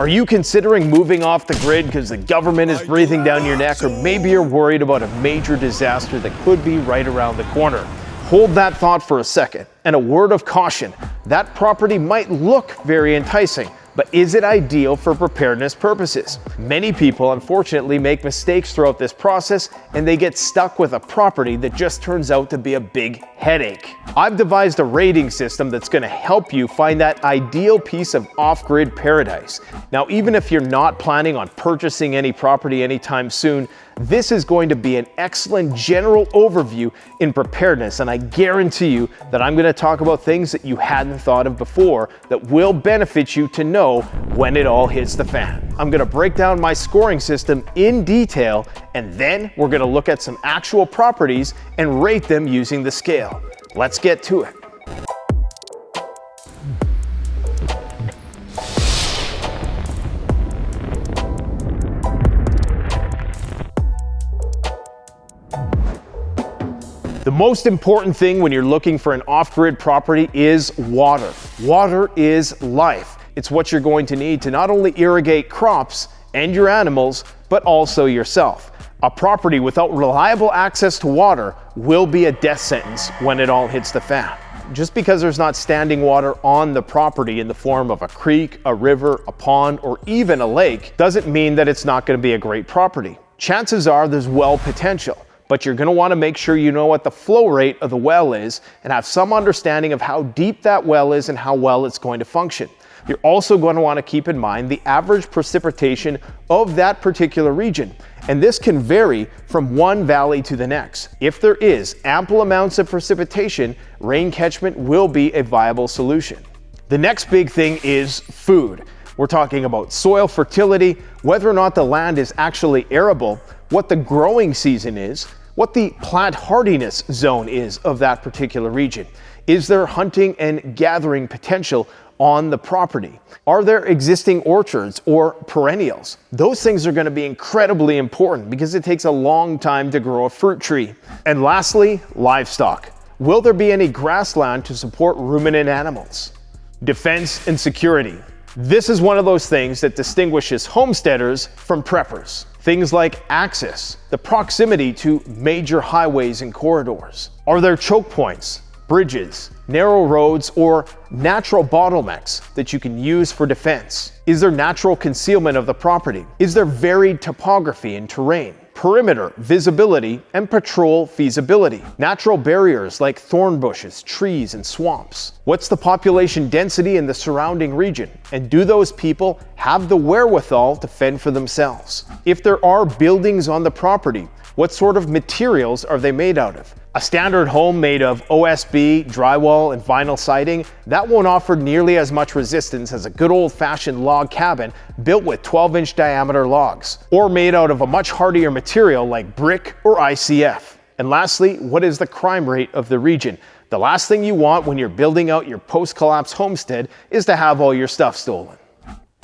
Are you considering moving off the grid because the government is breathing down your neck, or maybe you're worried about a major disaster that could be right around the corner? Hold that thought for a second. And a word of caution, that property might look very enticing, but is it ideal for preparedness purposes? Many people unfortunately make mistakes throughout this process, and they get stuck with a property that just turns out to be a big headache. I've devised a rating system that's going to help you find that ideal piece of off-grid paradise. Now, even if you're not planning on purchasing any property anytime soon, this is going to be an excellent general overview in preparedness, and I guarantee you that I'm going to talk about things that you hadn't thought of before that will benefit you to know when it all hits the fan. I'm going to break down my scoring system in detail, and then we're going to look at some actual properties and rate them using the scale. Let's get to it. The most important thing when you're looking for an off-grid property is water. Water is life. It's what you're going to need to not only irrigate crops and your animals, but also yourself. A property without reliable access to water will be a death sentence when it all hits the fan. Just because there's not standing water on the property in the form of a creek, a river, a pond, or even a lake doesn't mean that it's not going to be a great property. Chances are there's well potential, but you're going to want to make sure you know what the flow rate of the well is and have some understanding of how deep that well is and how well it's going to function. You're also going to want to keep in mind the average precipitation of that particular region, and this can vary from one valley to the next. If there is ample amounts of precipitation, rain catchment will be a viable solution. The next big thing is food. We're talking about soil fertility, whether or not the land is actually arable, what the growing season is, what the plant hardiness zone is of that particular region. Is there hunting and gathering potential on the property? Are there existing orchards or perennials? Those things are going to be incredibly important because it takes a long time to grow a fruit tree. And lastly, livestock. Will there be any grassland to support ruminant animals? Defense and security. This is one of those things that distinguishes homesteaders from preppers. Things like access, the proximity to major highways and corridors. Are there choke points, bridges, narrow roads, or natural bottlenecks that you can use for defense? Is there natural concealment of the property? Is there varied topography and terrain? Perimeter, visibility, and patrol feasibility. Natural barriers like thorn bushes, trees, and swamps. What's the population density in the surrounding region? And do those people have the wherewithal to fend for themselves? If there are buildings on the property, what sort of materials are they made out of? A standard home made of OSB, drywall, and vinyl siding, that won't offer nearly as much resistance as a good old-fashioned log cabin built with 12-inch diameter logs, or made out of a much hardier material like brick or ICF. And lastly, what is the crime rate of the region? The last thing you want when you're building out your post-collapse homestead is to have all your stuff stolen.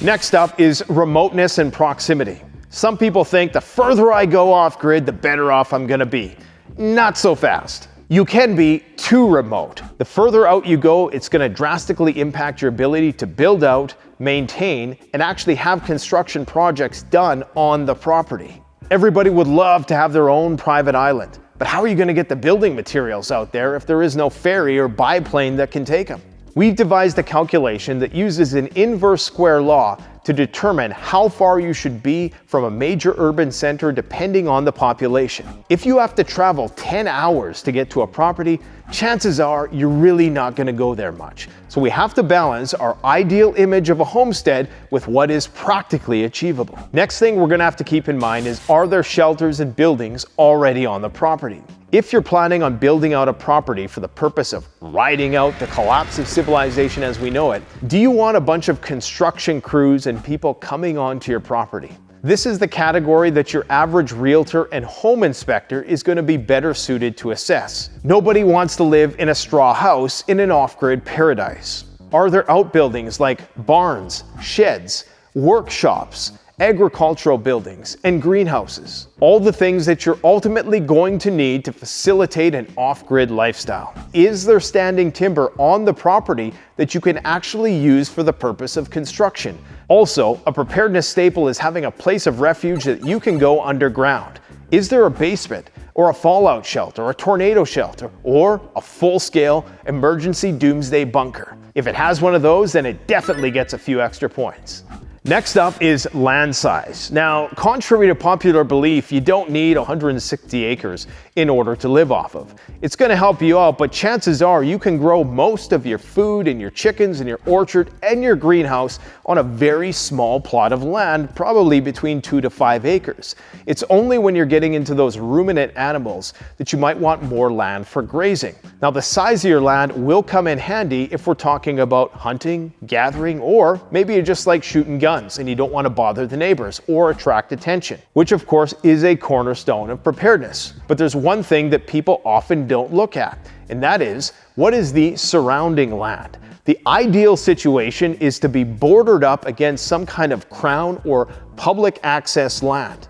Next up is remoteness and proximity. Some people think the further I go off-grid, the better off I'm going to be. Not so fast. You can be too remote. The further out you go, it's going to drastically impact your ability to build out, maintain, and actually have construction projects done on the property. Everybody would love to have their own private island, but how are you going to get the building materials out there if there is no ferry or biplane that can take them? We've devised a calculation that uses an inverse square law to determine how far you should be from a major urban center depending on the population. If you have to travel 10 hours to get to a property, chances are you're really not going to go there much. So we have to balance our ideal image of a homestead with what is practically achievable. Next thing we're going to have to keep in mind is, are there shelters and buildings already on the property? If you're planning on building out a property for the purpose of riding out the collapse of civilization as we know it, do you want a bunch of construction crews and people coming onto your property? This is the category that your average realtor and home inspector is going to be better suited to assess. Nobody wants to live in a straw house in an off-grid paradise. Are there outbuildings like barns, sheds, workshops, agricultural buildings, and greenhouses. All the things that you're ultimately going to need to facilitate an off-grid lifestyle. Is there standing timber on the property that you can actually use for the purpose of construction? Also, a preparedness staple is having a place of refuge that you can go underground. Is there a basement, or a fallout shelter, or a tornado shelter, or a full-scale emergency doomsday bunker? If it has one of those, then it definitely gets a few extra points. Next up is land size. Now, contrary to popular belief, you don't need 160 acres in order to live off of. It's going to help you out, but chances are you can grow most of your food and your chickens and your orchard and your greenhouse on a very small plot of land, probably between 2 to 5 acres. It's only when you're getting into those ruminant animals that you might want more land for grazing. Now, the size of your land will come in handy if we're talking about hunting, gathering, or maybe you just like shooting guns and you don't want to bother the neighbors or attract attention, which of course is a cornerstone of preparedness. But there's one thing that people often don't look at, and that is, what is the surrounding land? The ideal situation is to be bordered up against some kind of crown or public access land.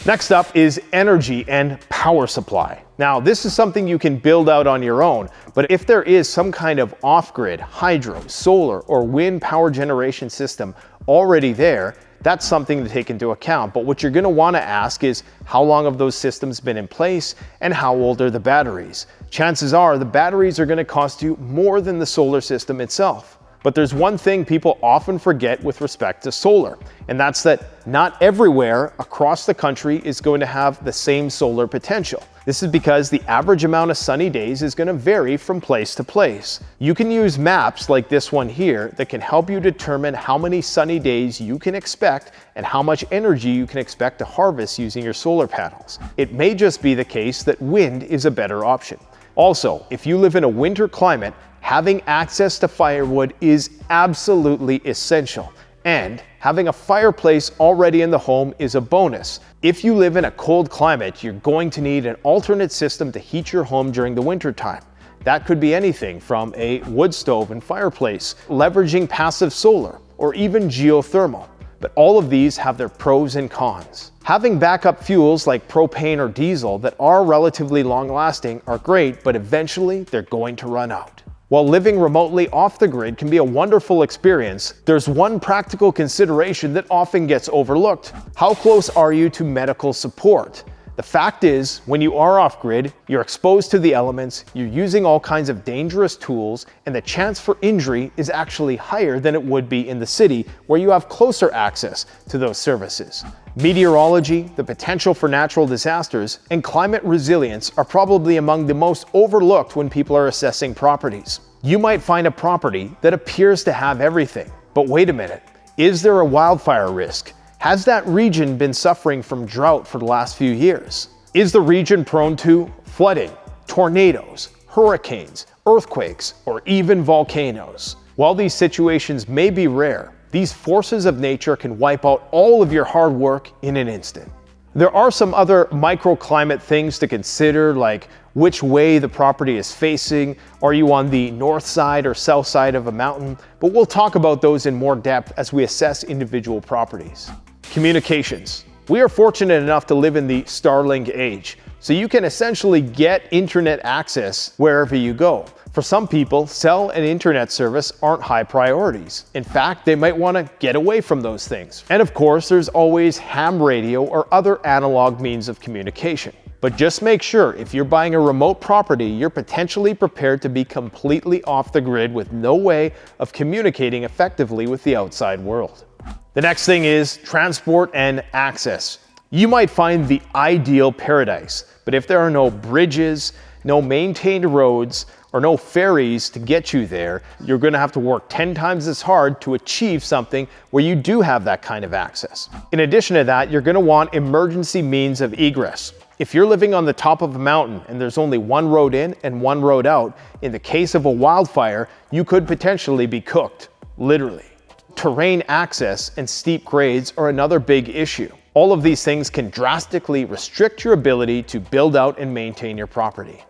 Next up is energy and power supply. Now, this is something you can build out on your own, but if there is some kind of off-grid, hydro, solar, or wind power generation system already there, that's something to take into account. But what you're going to want to ask is, how long have those systems been in place and how old are the batteries? Chances are the batteries are going to cost you more than the solar system itself. But there's one thing people often forget with respect to solar, and that's that not everywhere across the country is going to have the same solar potential. This is because the average amount of sunny days is going to vary from place to place. You can use maps like this one here that can help you determine how many sunny days you can expect and how much energy you can expect to harvest using your solar panels. It may just be the case that wind is a better option. Also, if you live in a winter climate, having access to firewood is absolutely essential, and having a fireplace already in the home is a bonus. If you live in a cold climate, you're going to need an alternate system to heat your home during the winter time. That could be anything from a wood stove and fireplace, leveraging passive solar, or even geothermal. But all of these have their pros and cons. Having backup fuels like propane or diesel that are relatively long-lasting are great, but eventually they're going to run out. While living remotely off the grid can be a wonderful experience, there's one practical consideration that often gets overlooked. How close are you to medical support? The fact is, when you are off-grid, you're exposed to the elements, you're using all kinds of dangerous tools, and the chance for injury is actually higher than it would be in the city, where you have closer access to those services. Meteorology, the potential for natural disasters, and climate resilience are probably among the most overlooked when people are assessing properties. You might find a property that appears to have everything, but wait a minute, is there a wildfire risk? Has that region been suffering from drought for the last few years? Is the region prone to flooding, tornadoes, hurricanes, earthquakes, or even volcanoes? While these situations may be rare, these forces of nature can wipe out all of your hard work in an instant. There are some other microclimate things to consider, like which way the property is facing. Are you on the north side or south side of a mountain? But we'll talk about those in more depth as we assess individual properties. Communications. We are fortunate enough to live in the Starlink age, so you can essentially get internet access wherever you go. For some people, cell and internet service aren't high priorities. In fact, they might want to get away from those things. And of course, there's always ham radio or other analog means of communication. But just make sure if you're buying a remote property, you're potentially prepared to be completely off the grid with no way of communicating effectively with the outside world. The next thing is transport and access. You might find the ideal paradise, but if there are no bridges, no maintained roads, or no ferries to get you there, you're going to have to work 10 times as hard to achieve something where you do have that kind of access. In addition to that, you're going to want emergency means of egress. If you're living on the top of a mountain and there's only one road in and one road out, in the case of a wildfire, you could potentially be cooked, literally. Terrain access and steep grades are another big issue. All of these things can drastically restrict your ability to build out and maintain your property.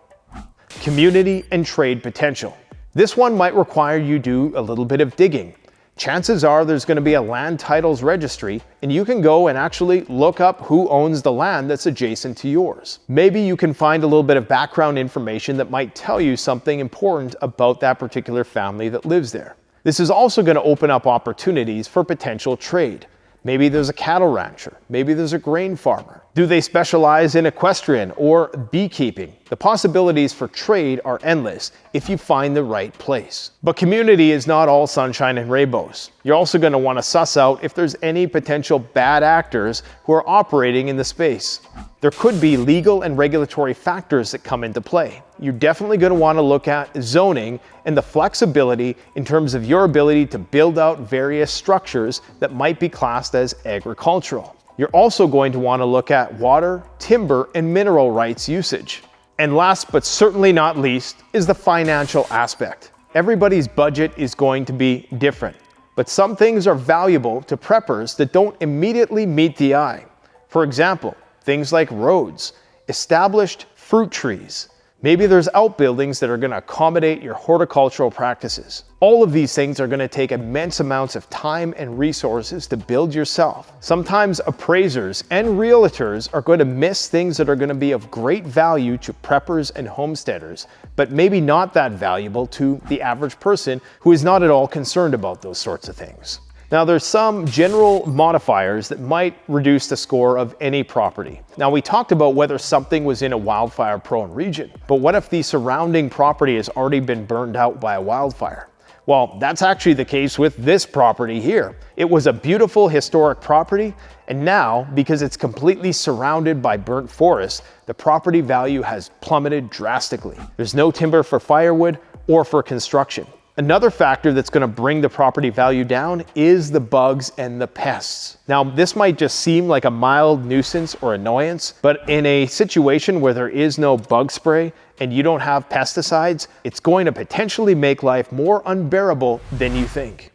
Community and trade potential. This one might require you do a little bit of digging. chances are there's going to be a land titles registry, and you can go and actually look up who owns the land that's adjacent to yours. Maybe you can find a little bit of background information that might tell you something important about that particular family that lives there. This is also going to open up opportunities for potential trade. Maybe there's a cattle rancher, maybe there's a grain farmer. Do they specialize in equestrian or beekeeping? The possibilities for trade are endless if you find the right place. But community is not all sunshine and rainbows. You're also going to want to suss out if there's any potential bad actors who are operating in the space. There could be legal and regulatory factors that come into play. You're definitely going to want to look at zoning and the flexibility in terms of your ability to build out various structures that might be classed as agricultural. You're also going to want to look at water, timber, and mineral rights usage. And last but certainly not least is the financial aspect. Everybody's budget is going to be different, but some things are valuable to preppers that don't immediately meet the eye. For example, things like roads, established fruit trees. Maybe there's outbuildings that are going to accommodate your horticultural practices. All of these things are going to take immense amounts of time and resources to build yourself. Sometimes appraisers and realtors are going to miss things that are going to be of great value to preppers and homesteaders, but maybe not that valuable to the average person who is not at all concerned about those sorts of things. Now, there's some general modifiers that might reduce the score of any property. Now, we talked about whether something was in a wildfire-prone region, but what if the surrounding property has already been burned out by a wildfire? Well, that's actually the case with this property here. It was a beautiful historic property, and now, because it's completely surrounded by burnt forest, the property value has plummeted drastically. There's no timber for firewood or for construction. Another factor that's going to bring the property value down is the bugs and the pests. Now, this might just seem like a mild nuisance or annoyance, but in a situation where there is no bug spray and you don't have pesticides, it's going to potentially make life more unbearable than you think.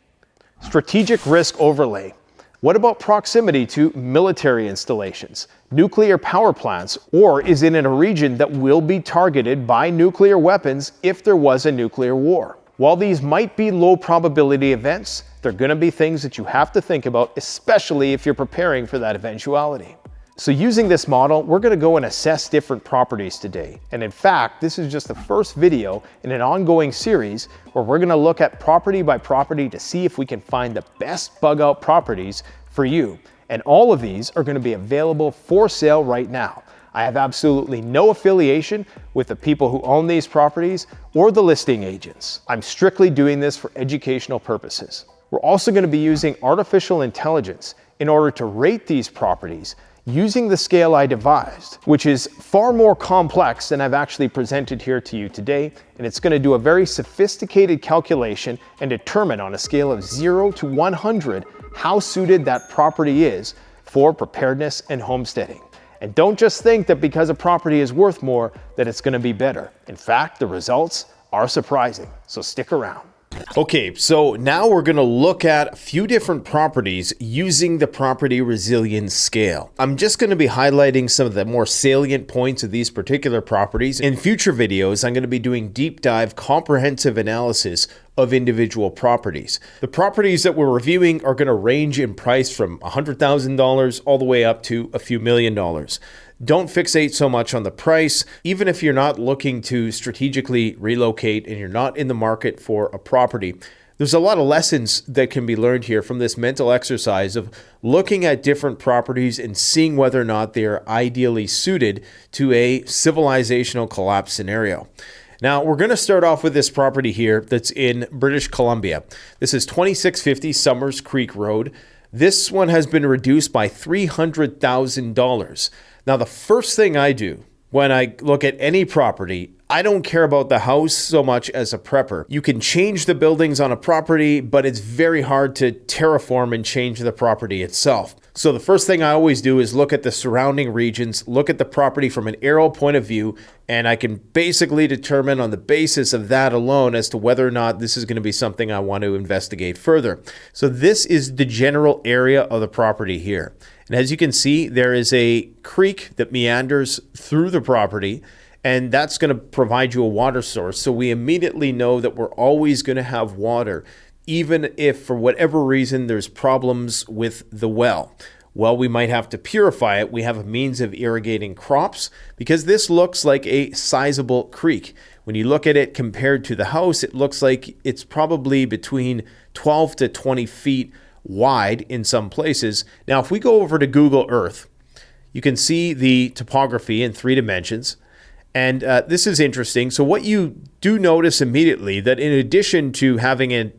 Strategic risk overlay. What about proximity to military installations, nuclear power plants, or is it in a region that will be targeted by nuclear weapons if there was a nuclear war? While these might be low probability events, they're going to be things that you have to think about, especially if you're preparing for that eventuality. So using this model, we're going to go and assess different properties today. And in fact, this is just the first video in an ongoing series where we're going to look at property by property to see if we can find the best bug out properties for you. And all of these are going to be available for sale right now. I have absolutely no affiliation with the people who own these properties or the listing agents. I'm strictly doing this for educational purposes. We're also going to be using artificial intelligence in order to rate these properties using the scale I devised, which is far more complex than I've actually presented here to you today, and it's going to do a very sophisticated calculation and determine on a scale of 0 to 100 how suited that property is for preparedness and homesteading. And don't just think that because a property is worth more that it's going to be better. In fact, the results are surprising, so stick around. Okay, so now we're going to look at a few different properties using the property resilience scale. I'm just going to be highlighting some of the more salient points of these particular properties. In future videos, I'm going to be doing deep dive comprehensive analysis of individual properties. The properties that we're reviewing are going to range in price from $100,000 all the way up to a few $1,000,000. Don't fixate so much on the price. Even if you're not looking to strategically relocate and you're not in the market for a property, there's a lot of lessons that can be learned here from this mental exercise of looking at different properties and seeing whether or not they are ideally suited to a civilizational collapse scenario. Now, we're going to start off with this property here that's in British Columbia. This is 2650 Summers Creek Road. This one has been reduced by $300,000. Now, the first thing I do when I look at any property, I don't care about the house so much as a prepper. You can change the buildings on a property, but it's very hard to terraform and change the property itself. So the first thing I always do is look at the surrounding regions, look at the property from an aerial point of view, and I can basically determine on the basis of that alone as to whether or not this is going to be something I want to investigate further. So this is the general area of the property here. And as you can see, there is a creek that meanders through the property, and that's going to provide you a water source. So we immediately know that we're always going to have water even if for whatever reason there's problems with the well. Well, we might have to purify it. We have a means of irrigating crops because this looks like a sizable creek. When you look at it compared to the house, it looks like it's probably between 12 to 20 feet wide in some places. Now, if we go over to Google Earth, you can see the topography in 3 dimensions. And this is interesting. So what you do notice immediately that in addition to having an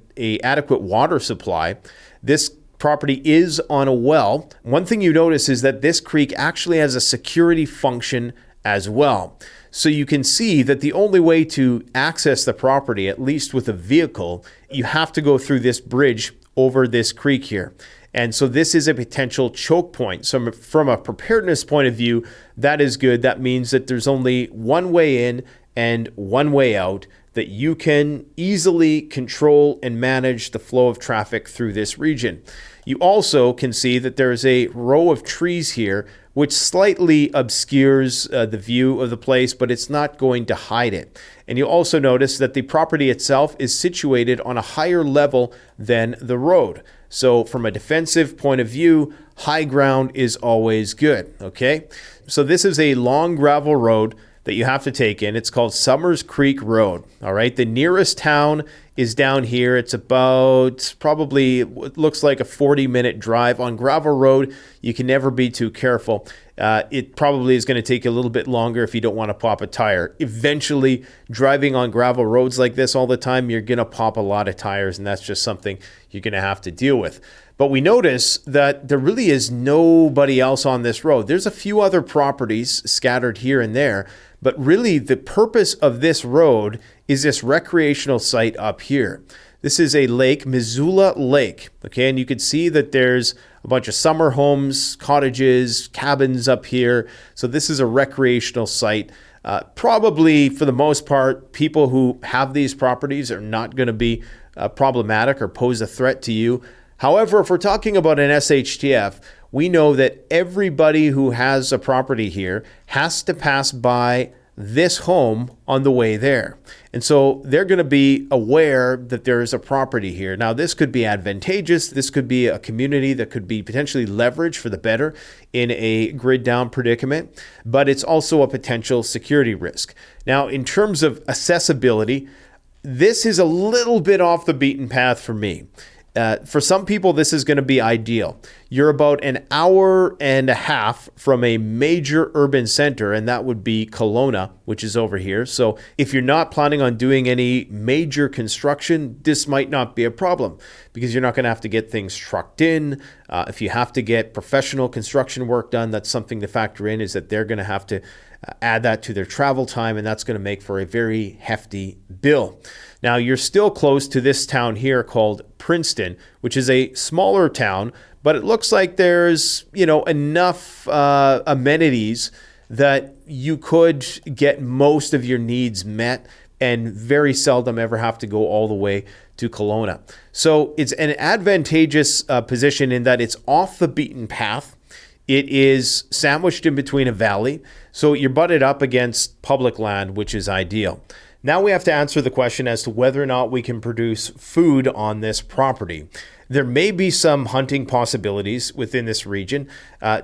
adequate water supply, this property is on a well. One thing you notice is that this creek actually has a security function as well. So you can see that the only way to access the property, at least with a vehicle, you have to go through this bridge over this creek here. And so this is a potential choke point. So from a preparedness point of view, that is good. That means that there's only one way in and one way out, that you can easily control and manage the flow of traffic through this region. You also can see that there's a row of trees here, which slightly obscures the view of the place, but it's not going to hide it. And you'll also notice that the property itself is situated on a higher level than the road. So from a defensive point of view, high ground is always good, okay? So this is a long gravel road that you have to take in. It's called Summers Creek Road, all right? The nearest town is down here. It's about probably, it looks like a 40-minute drive. On gravel road, you can never be too careful. It probably is going to take you a little bit longer if you don't want to pop a tire. Eventually, driving on gravel roads like this all the time, you're going to pop a lot of tires, and that's just something you're going to have to deal with. But we notice that there really is nobody else on this road. There's a few other properties scattered here and there, but really the purpose of this road is this recreational site up here. This is a lake, Missoula Lake, okay? And you can see that there's a bunch of summer homes, cottages, cabins up here. So this is a recreational site. Probably, for the most part, people who have these properties are not going to be problematic or pose a threat to you. However, if we're talking about an SHTF, we know that everybody who has a property here has to pass by this home on the way there. And so they're going to be aware that there is a property here. Now, this could be advantageous. This could be a community that could be potentially leveraged for the better in a grid down predicament, but it's also a potential security risk. Now, in terms of accessibility, this is a little bit off the beaten path for me. For some people, this is going to be ideal. You're about an hour and a half from a major urban center, and that would be Kelowna, which is over here. So if you're not planning on doing any major construction, this might not be a problem because you're not going to have to get things trucked in. If you have to get professional construction work done, that's something to factor in, is that they're going to have to add that to their travel time, and that's going to make for a very hefty bill. Now, you're still close to this town here called Princeton, which is a smaller town, but it looks like there's, enough amenities that you could get most of your needs met and very seldom ever have to go all the way to Kelowna. So it's an advantageous position in that it's off the beaten path. It is sandwiched in between a valley, so you're butted up against public land, which is ideal. Now we have to answer the question as to whether or not we can produce food on this property. There may be some hunting possibilities within this region.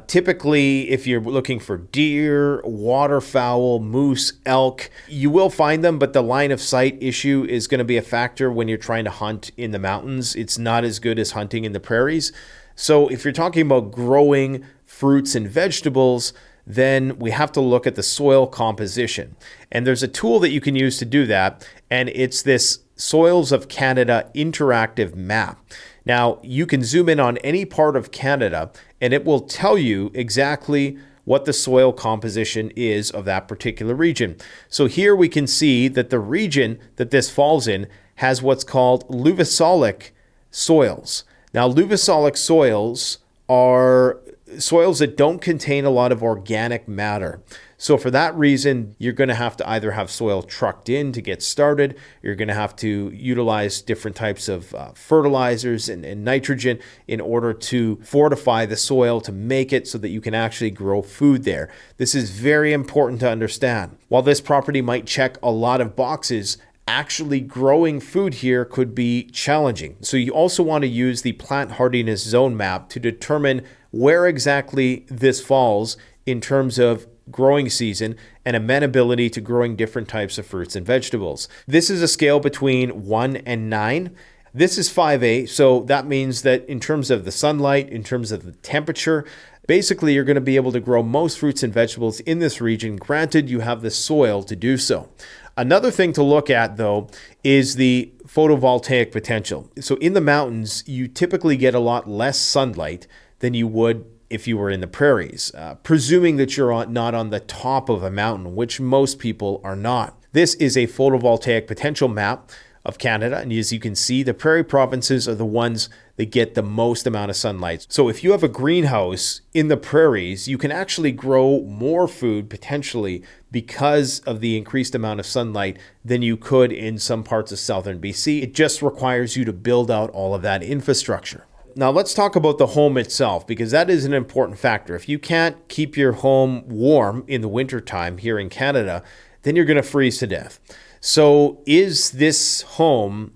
Typically, if you're looking for deer, waterfowl, moose, elk, you will find them, but the line of sight issue is going to be a factor when you're trying to hunt in the mountains. It's not as good as hunting in the prairies. So if you're talking about growing fruits and vegetables, then we have to look at the soil composition. And there's a tool that you can use to do that, and it's this Soils of Canada interactive map. Now, you can zoom in on any part of Canada, and it will tell you exactly what the soil composition is of that particular region. So here we can see that the region that this falls in has what's called luvasolic soils. Now, luvasolic soils are soils that don't contain a lot of organic matter. So for that reason, you're going to have to either have soil trucked in to get started, you're going to have to utilize different types of fertilizers and nitrogen in order to fortify the soil to make it so that you can actually grow food there. This is very important to understand. While this property might check a lot of boxes actually growing food here could be challenging. So you also want to use the plant hardiness zone map to determine where exactly this falls in terms of growing season and amenability to growing different types of fruits and vegetables. This is a scale between 1 and 9. This is 5A, so that means that in terms of the sunlight, in terms of the temperature, basically you're going to be able to grow most fruits and vegetables in this region, granted you have the soil to do so. Another thing to look at, though, is the photovoltaic potential. So in the mountains, you typically get a lot less sunlight than you would if you were in the prairies, presuming that you're not on the top of a mountain, which most people are not. This is a photovoltaic potential map of Canada, and as you can see, the prairie provinces are the ones that get the most amount of sunlight. So if you have a greenhouse in the prairies, you can actually grow more food potentially because of the increased amount of sunlight than you could in some parts of southern BC. It just requires you to build out all of that infrastructure. Now let's talk about the home itself, because that is an important factor. If you can't keep your home warm in the wintertime here in Canada, then you're going to freeze to death. So is this home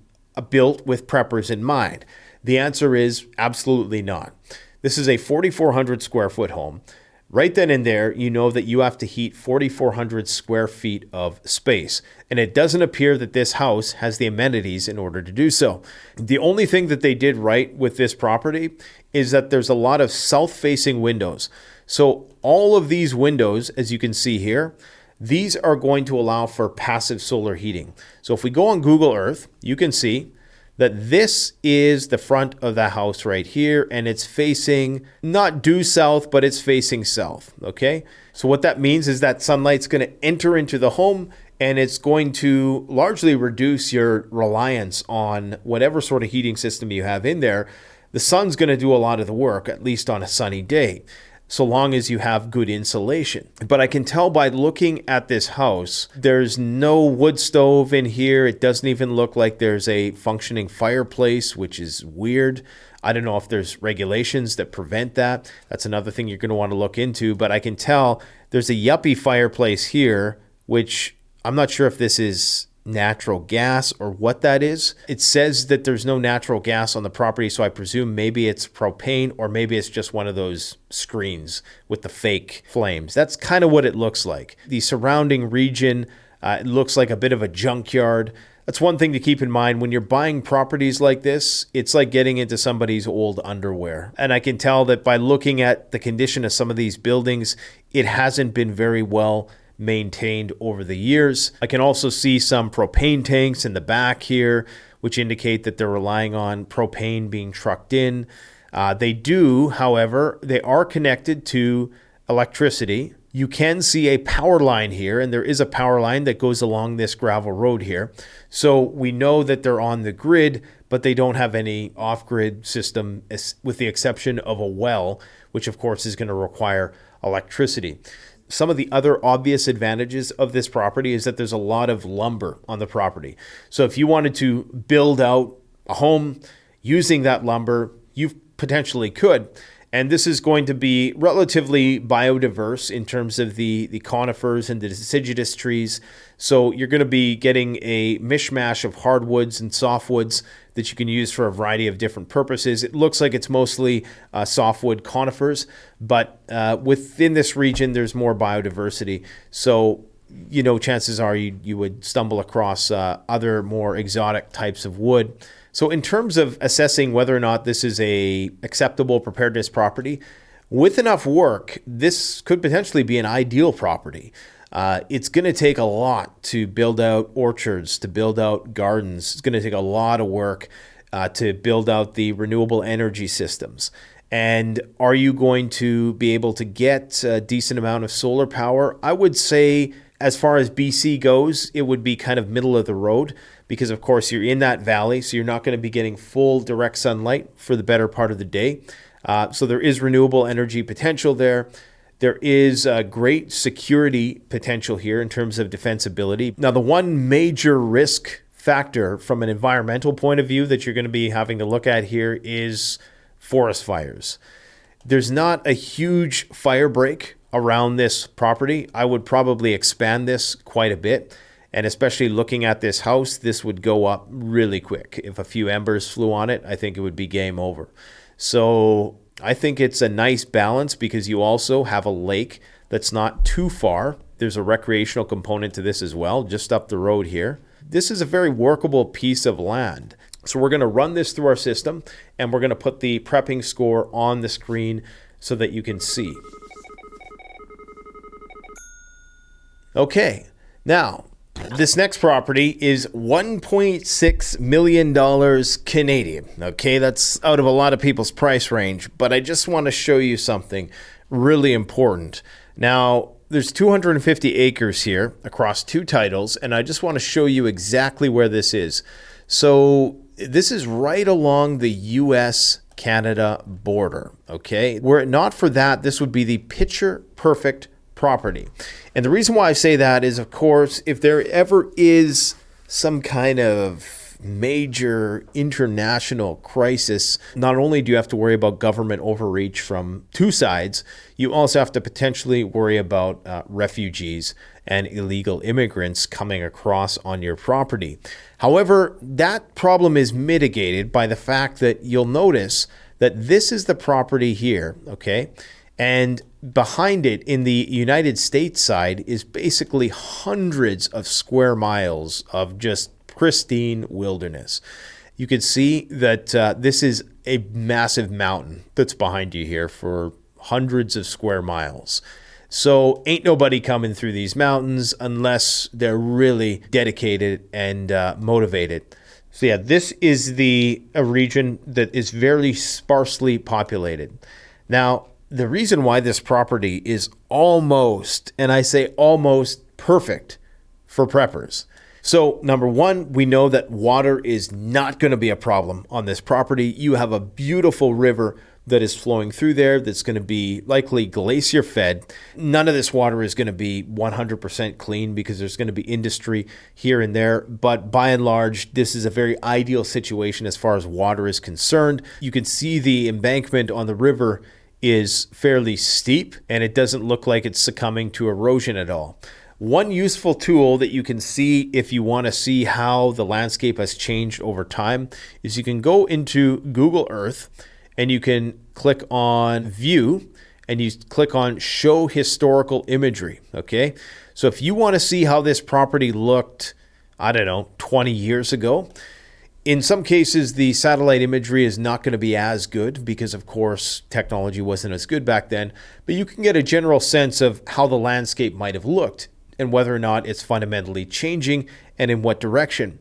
built with preppers in mind? The answer is absolutely not. This is a 4,400 square foot home. Right then and there, you know that you have to heat 4,400 square feet of space. And it doesn't appear that this house has the amenities in order to do so. The only thing that they did right with this property is that there's a lot of south-facing windows. So all of these windows, as you can see here, these are going to allow for passive solar heating. So if we go on Google Earth, you can see that this is the front of the house right here, and it's facing not due south, but it's facing south, okay? So what that means is that sunlight's going to enter into the home, and it's going to largely reduce your reliance on whatever sort of heating system you have in there. The sun's going to do a lot of the work, at least on a sunny day, so long as you have good insulation. But I can tell by looking at this house, there's no wood stove in here. It doesn't even look like there's a functioning fireplace, which is weird. I don't know if there's regulations that prevent that. That's another thing you're going to want to look into. But I can tell there's a yuppie fireplace here, which I'm not sure if this is natural gas or what that is. It says that there's no natural gas on the property, so I presume maybe it's propane, or maybe it's just one of those screens with the fake flames. That's kind of what it looks like. The surrounding region, it looks like a bit of a junkyard. That's one thing to keep in mind when you're buying properties like this. It's like getting into somebody's old underwear. And I can tell that by looking at the condition of some of these buildings, it hasn't been very well maintained over the years. I can also see some propane tanks in the back here, which indicate that they're relying on propane being trucked in. They do, however, they are connected to electricity. You can see a power line here, and there is a power line that goes along this gravel road here. So we know that they're on the grid, but they don't have any off-grid system, with the exception of a well, which of course is going to require electricity. Some of the other obvious advantages of this property is that there's a lot of lumber on the property. So if you wanted to build out a home using that lumber, you potentially could. And this is going to be relatively biodiverse in terms of the conifers and the deciduous trees. So you're going to be getting a mishmash of hardwoods and softwoods that you can use for a variety of different purposes. It looks like it's mostly softwood conifers, but within this region, there's more biodiversity. So, you know, chances are you would stumble across other more exotic types of wood. So in terms of assessing whether or not this is a acceptable preparedness property, with enough work, this could potentially be an ideal property. It's going to take a lot to build out orchards, to build out gardens. It's going to take a lot of work to build out the renewable energy systems. And are you going to be able to get a decent amount of solar power? I would say, as far as BC goes, it would be kind of middle of the road, because of course you're in that valley, so you're not going to be getting full direct sunlight for the better part of the day. So there is renewable energy potential there. There is a great security potential here in terms of defensibility. Now, the one major risk factor from an environmental point of view that you're going to be having to look at here is forest fires. There's not a huge fire break around this property. I would probably expand this quite a bit. And especially looking at this house, this would go up really quick. If a few embers flew on it, I think it would be game over. So I think it's a nice balance because you also have a lake that's not too far. There's a recreational component to this as well, just up the road here. This is a very workable piece of land. So we're going to run this through our system, and we're going to put the prepping score on the screen so that you can see. Okay, now this next property is $1.6 million Canadian. Okay, that's out of a lot of people's price range, but I just want to show you something really important. Now, there's 250 acres here across 2 titles, and I just want to show you exactly where this is. So this is right along the US-Canada border, okay? Were it not for that, this would be the picture-perfect property. And the reason why I say that is, of course, if there ever is some kind of major international crisis, not only do you have to worry about government overreach from 2 sides, you also have to potentially worry about refugees and illegal immigrants coming across on your property. However, that problem is mitigated by the fact that you'll notice that this is the property here, okay? And behind it in the United States side is basically hundreds of square miles of just pristine wilderness. You can see that this is a massive mountain that's behind you here for hundreds of square miles. So ain't nobody coming through these mountains unless they're really dedicated and motivated. So yeah, this is a region that is very sparsely populated. Now, the reason why this property is almost, and I say almost, perfect for preppers. So number one, we know that water is not going to be a problem on this property. You have a beautiful river that is flowing through there that's going to be likely glacier fed. None of this water is going to be 100% clean because there's going to be industry here and there. But by and large, this is a very ideal situation as far as water is concerned. You can see the embankment on the river is fairly steep, and it doesn't look like it's succumbing to erosion at all. One useful tool that you can see if you want to see how the landscape has changed over time is you can go into Google Earth and you can click on View and you click on Show Historical Imagery, okay? So if you want to see how this property looked, I don't know, 20 years ago, in some cases, the satellite imagery is not going to be as good because, of course, technology wasn't as good back then, but you can get a general sense of how the landscape might have looked and whether or not it's fundamentally changing and in what direction.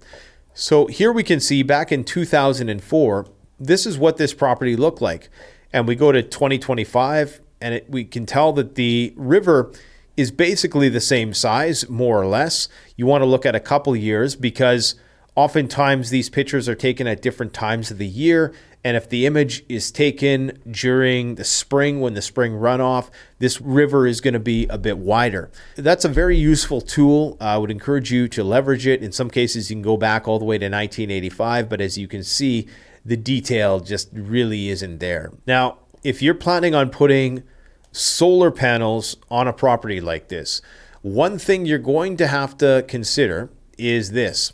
So here we can see back in 2004, this is what this property looked like. And we go to 2025 and we can tell that the river is basically the same size, more or less. You want to look at a couple years because oftentimes these pictures are taken at different times of the year. And if the image is taken during the spring, when the spring runoff, this river is going to be a bit wider. That's a very useful tool. I would encourage you to leverage it. In some cases, you can go back all the way to 1985, but as you can see, the detail just really isn't there. Now, if you're planning on putting solar panels on a property like this, one thing you're going to have to consider is this.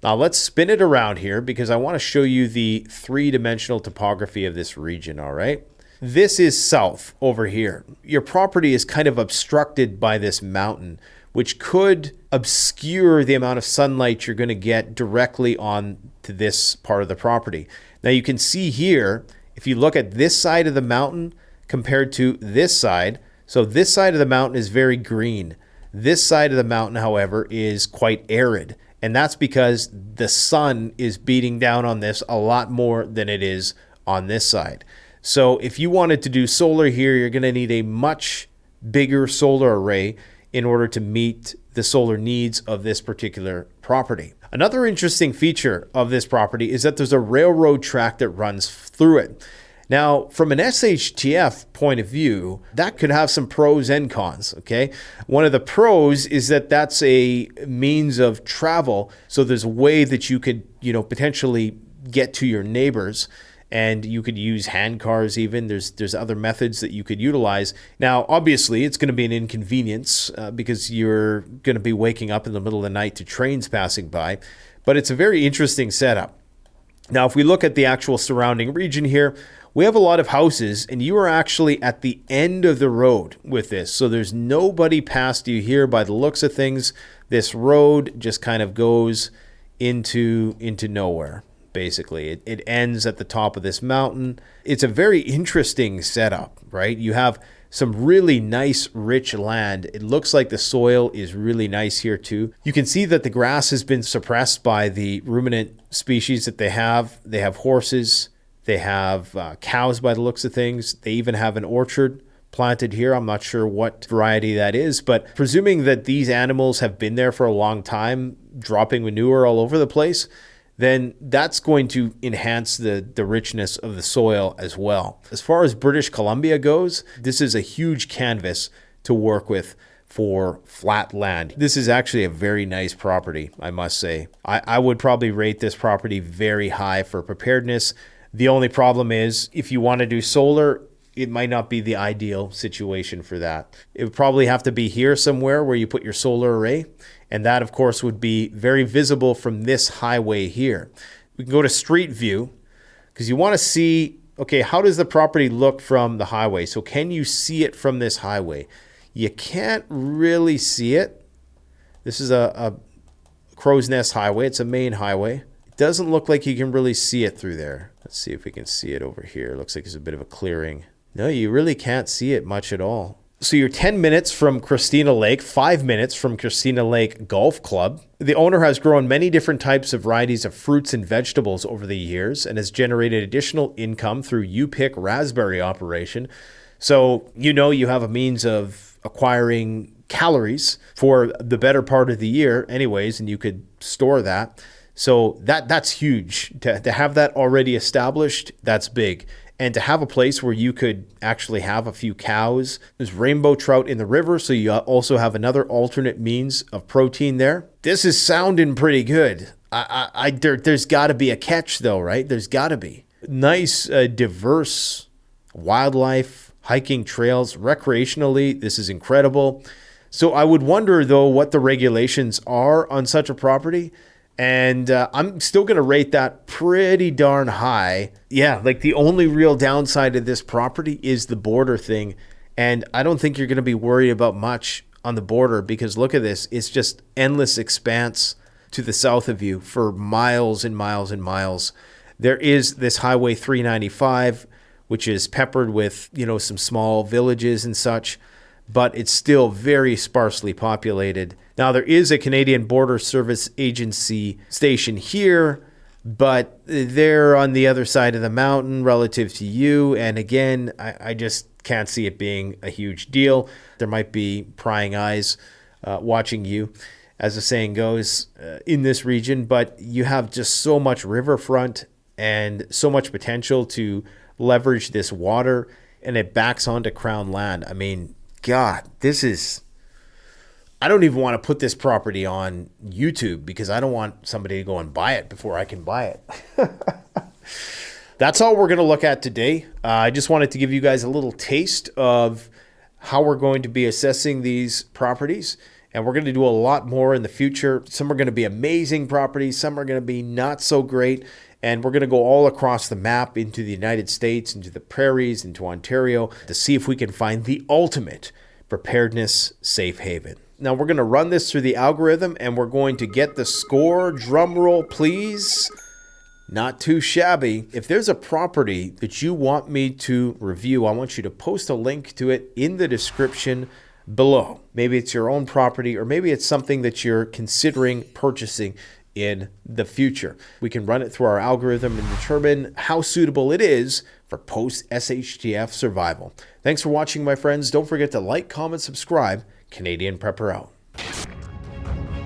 Now let's spin it around here because I want to show you the 3-dimensional topography of this region, all right? This is south over here. Your property is kind of obstructed by this mountain, which could obscure the amount of sunlight you're going to get directly on to this part of the property. Now you can see here, if you look at this side of the mountain compared to this side, so this side of the mountain is very green. This side of the mountain, however, is quite arid. And that's because the sun is beating down on this a lot more than it is on this side. So if you wanted to do solar here, you're going to need a much bigger solar array in order to meet the solar needs of this particular property. Another interesting feature of this property is that there's a railroad track that runs through it. Now, from an SHTF point of view, that could have some pros and cons, okay? One of the pros is that that's a means of travel, so there's a way that you could, potentially get to your neighbors. and you could use hand cars even. There's other methods that you could utilize. Now, obviously, it's going to be an inconvenience because you're going to be waking up in the middle of the night to trains passing by, but it's a very interesting setup. Now, if we look at the actual surrounding region here, we have a lot of houses, and you are actually at the end of the road with this. So there's nobody past you here by the looks of things. This road just kind of goes into nowhere, basically. It ends at the top of this mountain. It's a very interesting setup, right? You have some really nice, rich land. It looks like the soil is really nice here too. You can see that the grass has been suppressed by the ruminant species that they have. They have horses. They have cows by the looks of things. They even have an orchard planted here. I'm not sure what variety that is, but presuming that these animals have been there for a long time, dropping manure all over the place, then that's going to enhance the richness of the soil as well. As far as British Columbia goes, this is a huge canvas to work with for flat land. This is actually a very nice property, I must say. I would probably rate this property very high for preparedness. The only problem is if you want to do solar, it might not be the ideal situation for that. It would probably have to be here somewhere where you put your solar array. And that, of course, would be very visible from this highway here. We can go to street view because you want to see, okay, how does the property look from the highway? So can you see it from this highway? You can't really see it. This is a Crow's Nest highway. It's a main highway. It doesn't look like you can really see it through there. Let's see if we can see it over here. It looks like there's a bit of a clearing. No, you really can't see it much at all. So you're 10 minutes from Christina Lake, 5 minutes from Christina Lake Golf Club. The owner has grown many different types of varieties of fruits and vegetables over the years and has generated additional income through U-Pick raspberry operation. So you have a means of acquiring calories for the better part of the year anyways, and you could store that. So that's huge. To have that already established, that's big. And to have a place where you could actually have a few cows. There's rainbow trout in the river, so you also have another alternate means of protein there. This is sounding pretty good. There's got to be a catch though, right? There's got to be. Nice, diverse wildlife, hiking trails, recreationally, this is incredible. So I would wonder though what the regulations are on such a property. And I'm still going to rate that pretty darn high. Yeah, like the only real downside of this property is the border thing. And I don't think you're going to be worried about much on the border because look at this. It's just endless expanse to the south of you for miles and miles and miles. There is this Highway 395, which is peppered with, some small villages and such, but it's still very sparsely populated. Now, there is a Canadian Border Service Agency station here, but they're on the other side of the mountain relative to you. And again, I just can't see it being a huge deal. There might be prying eyes watching you, as the saying goes, in this region. But you have just so much riverfront and so much potential to leverage this water, and it backs onto Crown land. I mean, God, I don't even want to put this property on YouTube because I don't want somebody to go and buy it before I can buy it. That's all we're going to look at today. I just wanted to give you guys a little taste of how we're going to be assessing these properties. And we're going to do a lot more in the future. Some are going to be amazing properties. Some are going to be not so great. And we're going to go all across the map into the United States, into the prairies, into Ontario, to see if we can find the ultimate preparedness safe haven. Now we're going to run this through the algorithm and we're going to get the score. Drum roll, please. Not too shabby. If there's a property that you want me to review, I want you to post a link to it in the description below. Maybe it's your own property or maybe it's something that you're considering purchasing in the future. We can run it through our algorithm and determine how suitable it is for post-SHTF survival. Thanks for watching, my friends. Don't forget to like, comment, subscribe. Canadian Prepper out.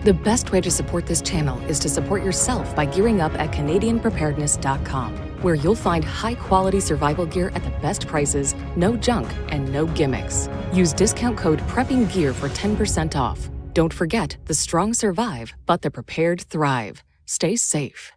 The best way to support this channel is to support yourself by gearing up at CanadianPreparedness.com, where you'll find high-quality survival gear at the best prices, no junk, and no gimmicks. Use discount code PREPPINGGEAR for 10% off. Don't forget, the strong survive, but the prepared thrive. Stay safe.